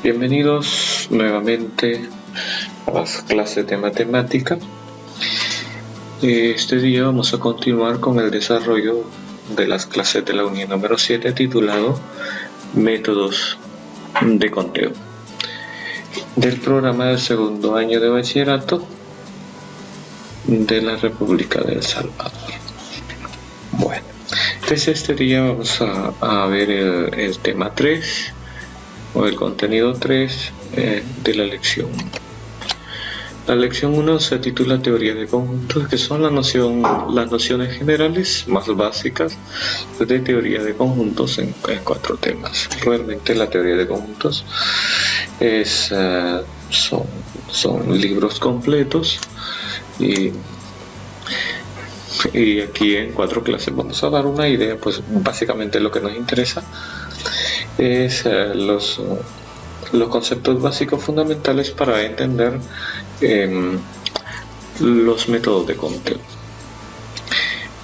Bienvenidos nuevamente a las clases de matemática. Este día vamos a continuar con el desarrollo de las clases de la unidad número 7 titulado Métodos de conteo del programa del segundo año de bachillerato de la República de El Salvador. Bueno, entonces este día vamos a ver el tema 3 o el contenido 3 de la lección 1. La lección 1 se titula Teoría de conjuntos, que son las nociones generales más básicas de teoría de conjuntos en 4 temas. Realmente la teoría de conjuntos son libros completos y aquí en 4 clases vamos a dar una idea. Pues básicamente lo que nos interesa es los conceptos básicos fundamentales para entender los métodos de conteo.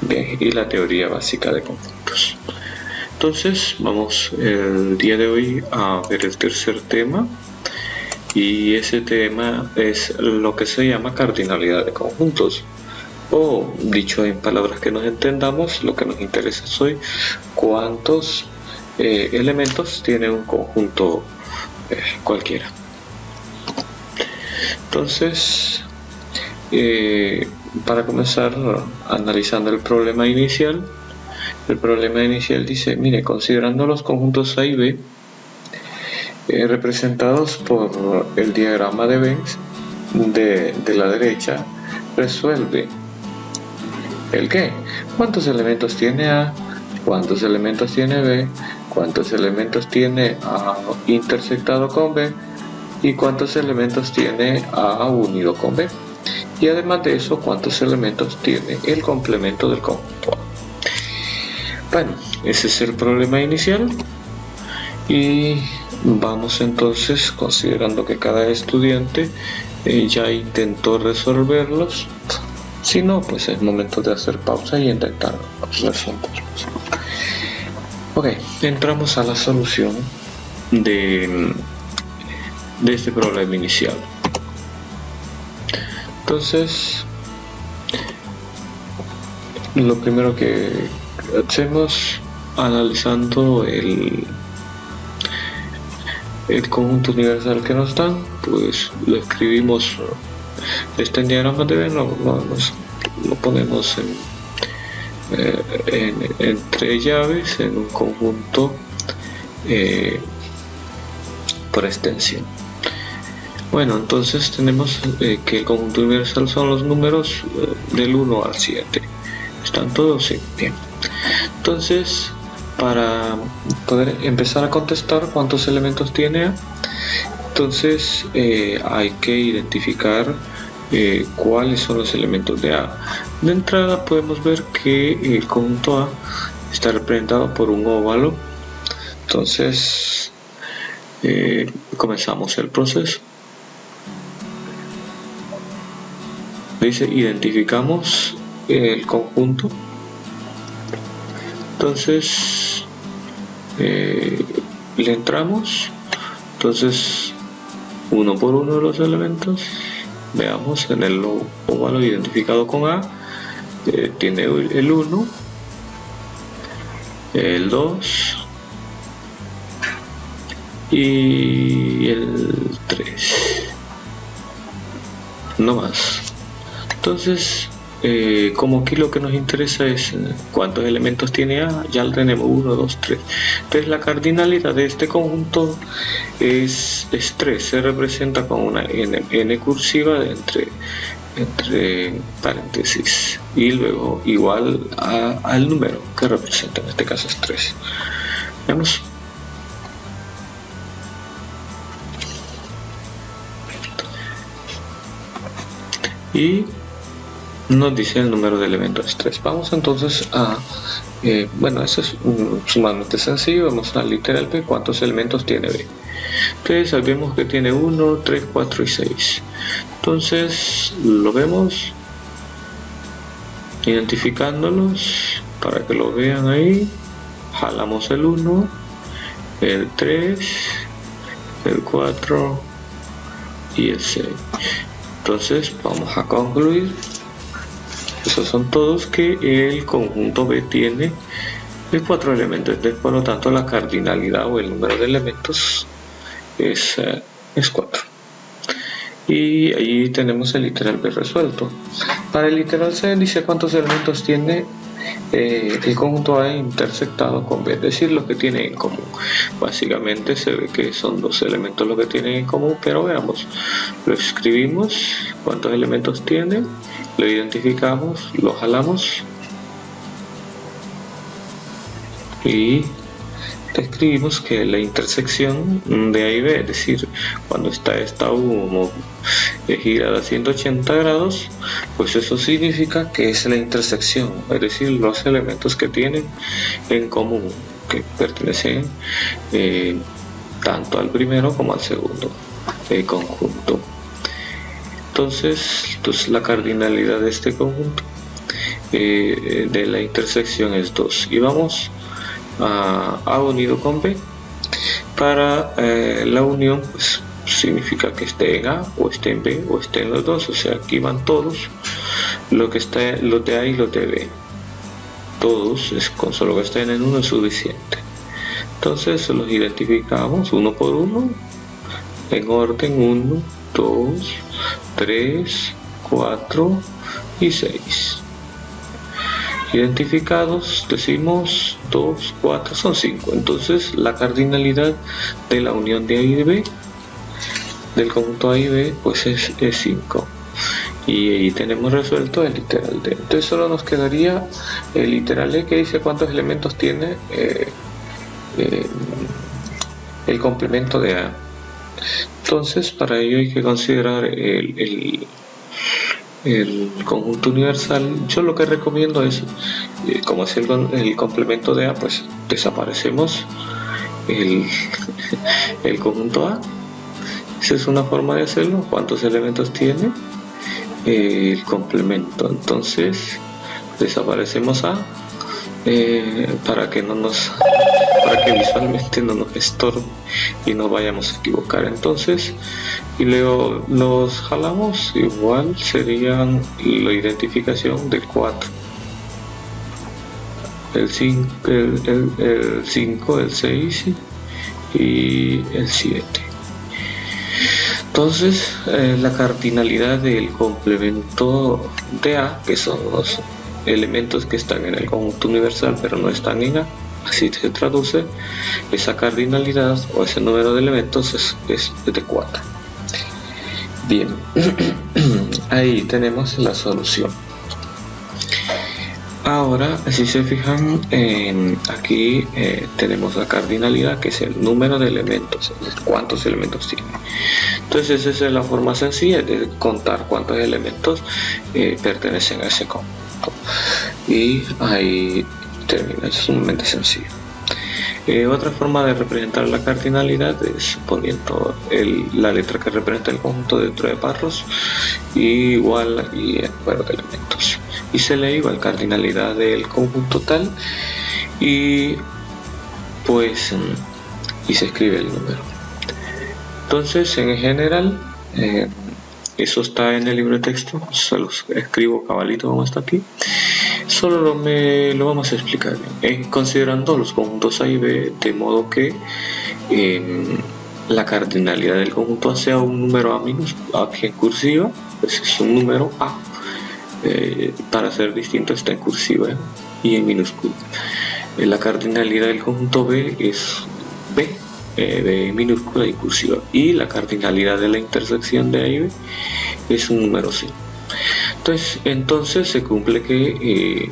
Bien, y la teoría básica de conjuntos. Entonces vamos el día de hoy a ver el tercer tema, y ese tema es lo que se llama cardinalidad de conjuntos, o dicho en palabras que nos entendamos, lo que nos interesa es hoy cuántos elementos tiene un conjunto cualquiera. Entonces, para comenzar analizando el problema inicial dice: mire, considerando los conjuntos A y B representados por el diagrama de Venn de la derecha, resuelve el qué, cuántos elementos tiene A, cuántos elementos tiene B, cuántos elementos tiene A intersectado con B y cuántos elementos tiene A unido con B, y además de eso cuántos elementos tiene el complemento del conjunto A. Bueno, ese es el problema inicial, y vamos entonces, considerando que cada estudiante ya intentó resolverlos. Si no, pues es momento de hacer pausa y intentar resolverlos. Ok, entramos a la solución de este problema inicial. Entonces, lo primero que hacemos, analizando el conjunto universal que nos dan, pues lo escribimos en diagrama de Venn, lo ponemos entre llaves en un conjunto por extensión. Bueno, entonces tenemos que el conjunto universal son los números del 1 al 7. ¿Están todos? Sí, bien. Entonces, para poder empezar a contestar cuántos elementos tiene A, entonces hay que identificar cuáles son los elementos de A. De entrada podemos ver que el conjunto A está representado por un óvalo. Entonces comenzamos el proceso. Dice: identificamos el conjunto. Entonces le entramos. Entonces, uno por uno de los elementos, veamos en el óvalo identificado con A, tiene el 1, el 2 y el 3, no más. Entonces, como aquí lo que nos interesa es cuántos elementos tiene A, ya lo tenemos: 1, 2, 3. Entonces la cardinalidad de este conjunto es 3, se representa con una n cursiva entre paréntesis y luego igual al número que representa, en este caso es 3. Veamos. Y nos dice el número de elementos es 3. Vamos entonces a bueno, eso es sumamente sencillo. Vamos a la literal B. ¿Cuántos elementos tiene B? Entonces sabemos que tiene 1, 3, 4 y 6. Entonces lo vemos identificándolos para que lo vean ahí. Jalamos el 1, el 3, el 4 y el 6. Entonces vamos a concluir. Esos son todos que el conjunto B tiene 4 elementos. Entonces, por lo tanto, la cardinalidad o el número de elementos es 4. Y ahí tenemos el literal B resuelto. Para el literal C dice cuántos elementos tiene el conjunto A intersectado con B, es decir, lo que tienen en común. Básicamente se ve que son 2 elementos lo que tienen en común, pero veamos, lo escribimos, cuántos elementos tiene, lo identificamos, lo jalamos y escribimos que la intersección de A y B, es decir, cuando está esta U girada a 180 grados, pues eso significa que es la intersección, es decir, los elementos que tienen en común, que pertenecen tanto al primero como al segundo conjunto. Entonces la cardinalidad de este conjunto de la intersección es 2, y vamos A unido con B. Para la unión, pues significa que esté en A o esté en B o esté en los dos, o sea, aquí van todos, los de A y los de B, todos, con solo que estén en uno es suficiente. Entonces los identificamos uno por uno en orden 1, 2, 3, 4 y 6. Identificados, decimos 2, 4, son 5. Entonces la cardinalidad de la unión de A y de B, del conjunto A y B, pues es 5. Y ahí tenemos resuelto el literal D. Entonces solo nos quedaría el literal E, que dice cuántos elementos tiene el complemento de A. Entonces para ello hay que considerar el conjunto universal. Yo lo que recomiendo es, como es el complemento de A, pues desaparecemos el conjunto A. Esa es una forma de hacerlo. ¿Cuántos elementos tiene el complemento? Entonces desaparecemos A para que visualmente no nos estorbe y no vayamos a equivocar. Entonces, y luego los jalamos, igual serían la identificación del 4, el 5, el 6 y el 7. Entonces la cardinalidad del complemento de A, que son los elementos que están en el conjunto universal pero no están en A, así se traduce, esa cardinalidad o ese número de elementos es de 4. Bien, ahí tenemos la solución. Ahora, si se fijan, aquí tenemos la cardinalidad, que es el número de elementos, cuántos elementos tiene. Entonces esa es la forma sencilla de contar cuántos elementos pertenecen a ese conjunto. Y ahí termina, es sumamente sencillo. Otra forma de representar la cardinalidad es poniendo la letra que representa el conjunto dentro de barros igual y el número de elementos, y se lee igual cardinalidad del conjunto tal y pues y se escribe el número. Entonces en general eso está en el libro de texto, se los escribo cabalito como está aquí. Solo lo vamos a explicar considerando los conjuntos A y B, de modo que la cardinalidad del conjunto A sea un número A minúsculo, aquí en cursiva, pues es un número A, para ser distinto está en cursiva y en minúscula. La cardinalidad del conjunto B es B, B minúscula y cursiva, y la cardinalidad de la intersección de A y B es un número C. Entonces se cumple que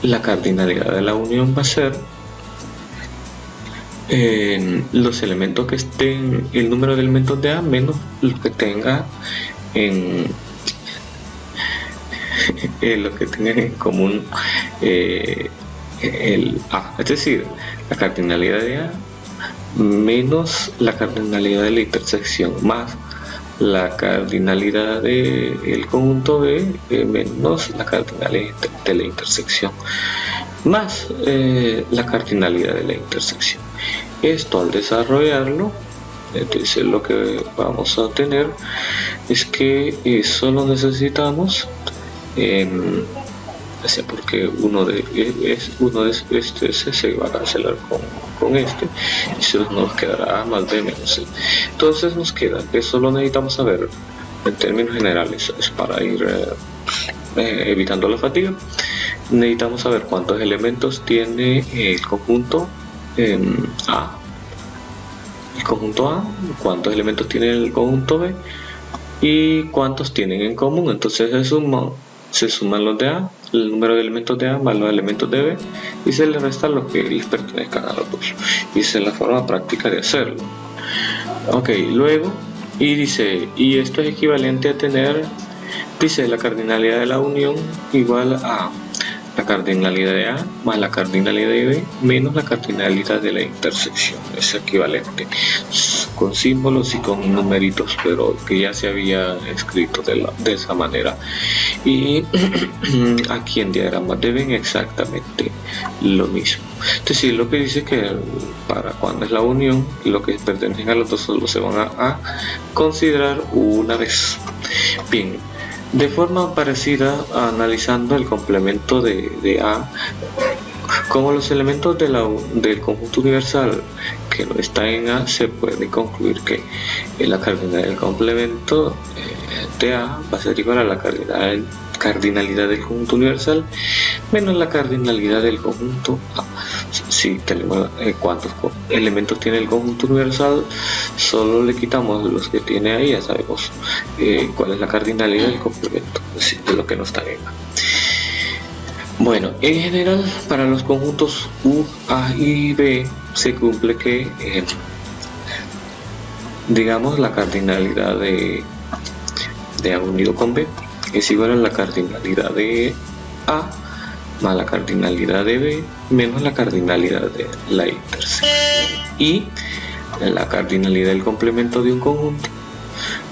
la cardinalidad de la unión va a ser los elementos que estén, el número de elementos de A menos los que tenga lo que tengan en común el A, es decir, la cardinalidad de A menos la cardinalidad de la intersección más la cardinalidad del conjunto B menos la cardinalidad de la intersección más la cardinalidad de la intersección. Esto al desarrollarlo Entonces lo que vamos a tener es que solo necesitamos porque uno de este se va a cancelar con este y solo nos quedará A más B menos C. Entonces nos queda que solo necesitamos saber en términos generales, es para ir evitando la fatiga. Necesitamos saber cuántos elementos tiene el conjunto A, cuántos elementos tiene el conjunto B y cuántos tienen en común. Entonces se suman los de A, el número de elementos de A más los elementos de B, y se les resta lo que les pertenezcan a los dos. Y esa es la forma práctica de hacerlo. Ok, luego, y dice, y esto es equivalente a tener, dice, la cardinalidad de la unión igual a la cardinalidad de A más la cardinalidad de B menos la cardinalidad de la intersección. Es equivalente con símbolos y con numeritos, pero que ya se había escrito de esa manera. Y aquí en diagramas deben exactamente lo mismo. Entonces, sí, lo que dice que para cuando es la unión, lo que pertenecen a los dos solo se van a considerar una vez. Bien. De forma parecida, analizando el complemento de A, como los elementos del conjunto universal que no están en A, se puede concluir que la cardinalidad del complemento de A va a ser igual a la cardinalidad del conjunto universal menos la cardinalidad del conjunto A. Si tenemos cuántos elementos tiene el conjunto universal, solo le quitamos los que tiene ahí, ya sabemos cuál es la cardinalidad del complemento, es decir, de lo que no está en A. Bueno, en general, para los conjuntos U, A y B se cumple que digamos la cardinalidad de A unido con B es igual a la cardinalidad de A más la cardinalidad de B menos la cardinalidad de la intersección. Y la cardinalidad del complemento de un conjunto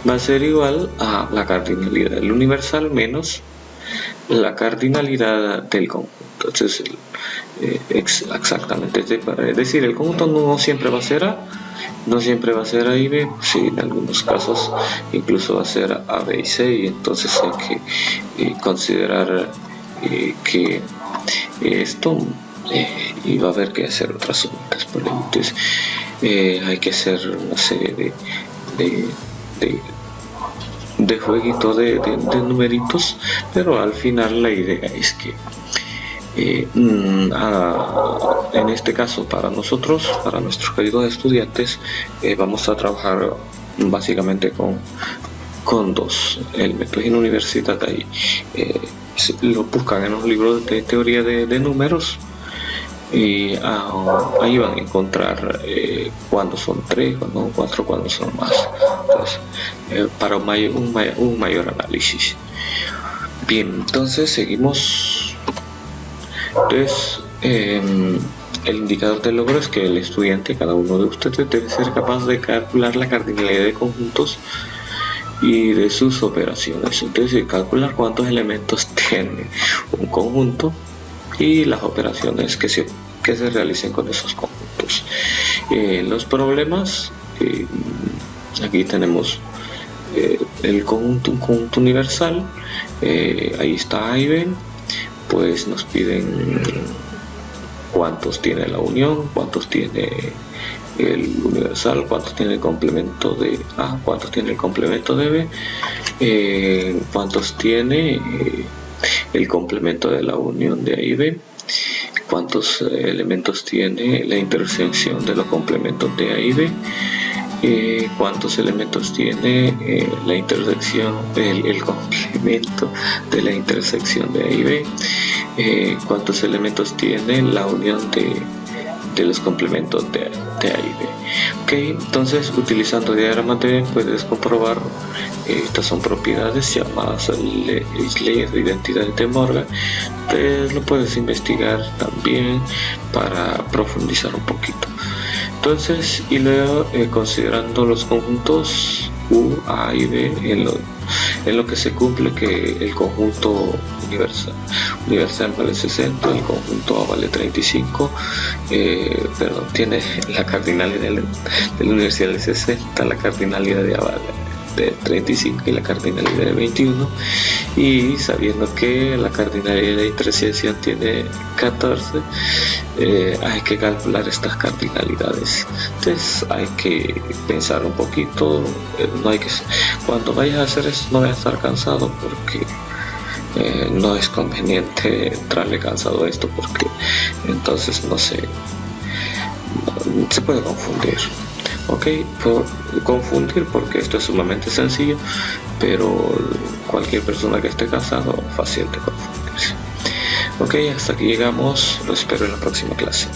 va a ser igual a la cardinalidad del universal menos la cardinalidad del conjunto. Entonces, exactamente, es decir, el conjunto no siempre va a ser A, no siempre va a ser A y B, sí, en algunos casos incluso va a ser A, B y C, y entonces hay que considerar que esto y va a haber que hacer otras sumitas por ahí. Entonces hay que hacer una serie de jueguitos de numeritos, pero al final la idea es que en este caso para nosotros, para nuestros queridos estudiantes, vamos a trabajar básicamente con dos elementos. En la universidad ahí lo buscan en los libros de teoría de números y ahí van a encontrar cuando son 3, cuando son 4, cuando son más. Entonces, para un mayor análisis. Bien, entonces seguimos. Entonces, el indicador de logro es que el estudiante, cada uno de ustedes, debe ser capaz de calcular la cardinalidad de conjuntos y de sus operaciones. Entonces, calcular cuántos elementos tiene un conjunto y las operaciones que se realicen con esos conjuntos. Los problemas, aquí tenemos un conjunto universal, ahí está A y B, pues nos piden cuántos tiene la unión, cuántos tiene el universal, cuántos tiene el complemento de A, cuántos tiene el complemento de B, cuántos tiene el complemento de la unión de A y B, cuántos elementos tiene la intersección de los complementos de A y B, cuántos elementos tiene la intersección, el complemento de la intersección de A y B, cuántos elementos tiene la unión de los complementos de A y B. Okay, entonces, utilizando diagramas de B puedes comprobar, estas son propiedades llamadas leyes de identidad de Morgan. Pues lo puedes investigar también para profundizar un poquito. Entonces, y luego considerando los conjuntos U, A y B en lo que se cumple que el conjunto universal universal vale 60, el conjunto A vale 35, perdón, tiene la cardinalidad de la universal de 60, la cardinalidad de A vale de 35 y la cardinalidad de 21, y sabiendo que la cardinalidad de intersecación tiene 14, hay que calcular estas cardinalidades. Entonces hay que pensar un poquito, no hay que, cuando vayas a hacer esto no vayas a estar cansado, porque no es conveniente entrarle cansado a esto, porque entonces no sé, se puede confundir. Ok, por confundir, porque esto es sumamente sencillo, pero cualquier persona que esté cansado fácil de confundirse. Ok, hasta aquí llegamos, lo espero en la próxima clase.